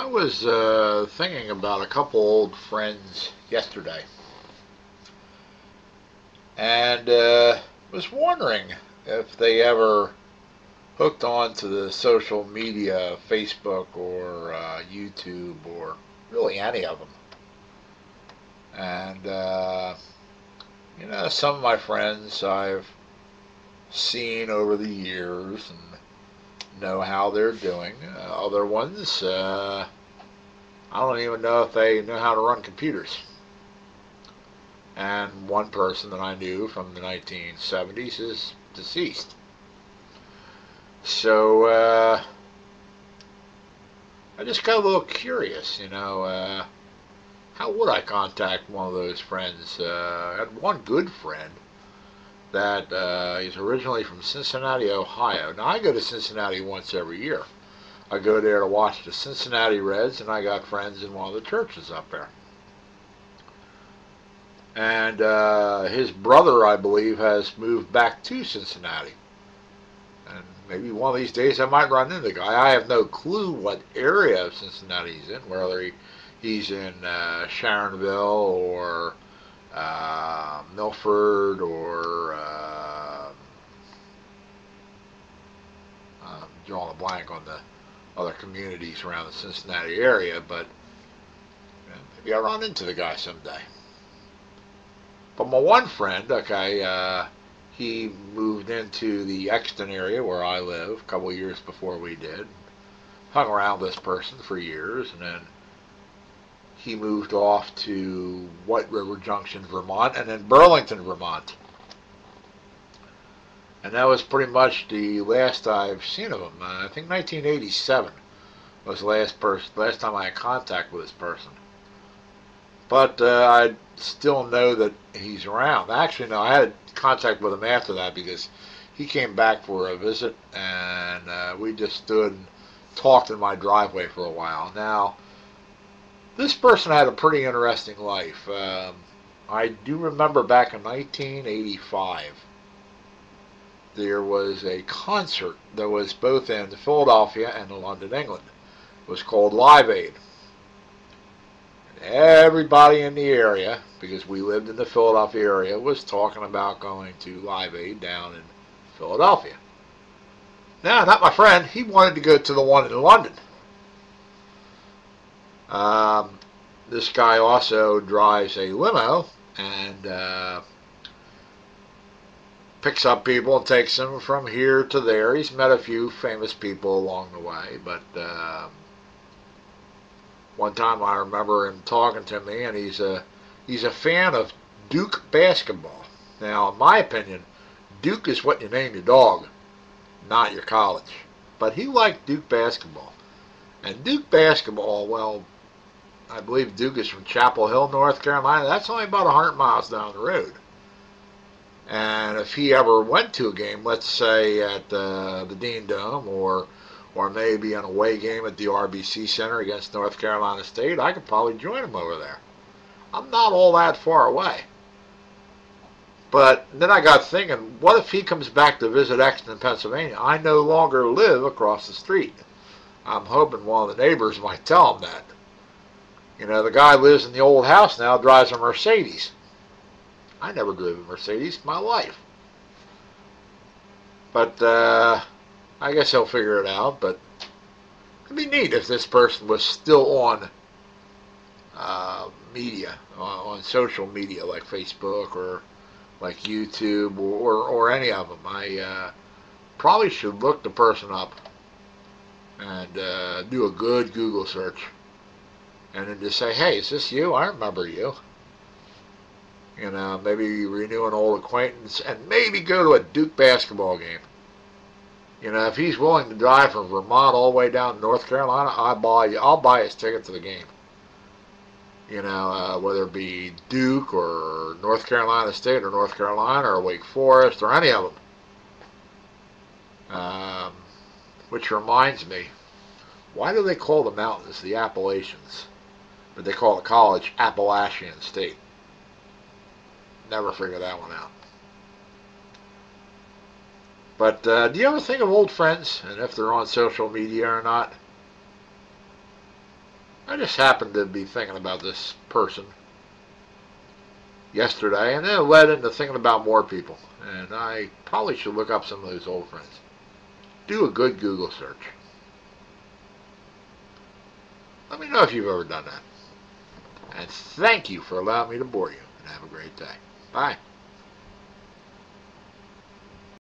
I was thinking about a couple old friends yesterday, and was wondering if they ever hooked on to the social media, Facebook or YouTube, or really any of them. And some of my friends I've seen over the years and know how they're doing. Other ones, I don't even know if they know how to run computers. And one person that I knew from the 1970s is deceased. So I just got a little curious, how would I contact one of those friends? I had one good friend that is originally from Cincinnati, Ohio. Now I go to Cincinnati once every year. I go there to watch the Cincinnati Reds, and I got friends in one of the churches up there. And his brother, I believe, has moved back to Cincinnati. And maybe one of these days I might run into the guy. I have no clue what area of Cincinnati he's in, whether he's in Sharonville or Milford or I'm drawing a blank on the other communities around the Cincinnati area, but maybe I'll run into the guy someday. But my one friend, okay, he moved into the Exton area where I live a couple of years before we did. Hung around this person for years, and then he moved off to White River Junction, Vermont, and then Burlington, Vermont. And that was pretty much the last I've seen of him. I think 1987 was the last time I had contact with this person. But I still know that he's around. Actually, no, I had contact with him after that because he came back for a visit, and we just stood and talked in my driveway for a while. Now, this person had a pretty interesting life. I do remember back in 1985, there was a concert that was both in Philadelphia and London, England. It was called Live Aid. Everybody in the area, because we lived in the Philadelphia area, was talking about going to Live Aid down in Philadelphia. Now, not my friend. He wanted to go to the one in London. This guy also drives a limo and picks up people and takes them from here to there. He's met a few famous people along the way, but one time I remember him talking to me, and he's a fan of Duke basketball. Now, in my opinion, Duke is what you name your dog, not your college. But he liked Duke basketball. And Duke basketball, well, I believe Duke is from Chapel Hill, North Carolina. That's only about 100 miles down the road. And if he ever went to a game, let's say at the Dean Dome or maybe an away game at the RBC Center against North Carolina State, I could probably join him over there. I'm not all that far away. But then I got thinking, what if he comes back to visit Exton, Pennsylvania? I no longer live across the street. I'm hoping one of the neighbors might tell him that. The guy lives in the old house now, drives a Mercedes. I never drove a Mercedes in my life. But I guess he'll figure it out. But it'd be neat if this person was still on media, on social media like Facebook or like YouTube or any of them. I probably should look the person up and do a good Google search. And then just say, hey, is this you? I remember you. Maybe renew an old acquaintance and maybe go to a Duke basketball game. If he's willing to drive from Vermont all the way down to North Carolina, I'll buy his ticket to the game. Whether it be Duke or North Carolina State or North Carolina or Wake Forest or any of them. Which reminds me, why do they call the mountains the Appalachians? But they call the college Appalachian State. Never figured that one out. But do you ever think of old friends and if they're on social media or not? I just happened to be thinking about this person yesterday, and then it led into thinking about more people. And I probably should look up some of those old friends. Do a good Google search. Let me know if you've ever done that. And thank you for allowing me to bore you. And have a great day. Bye.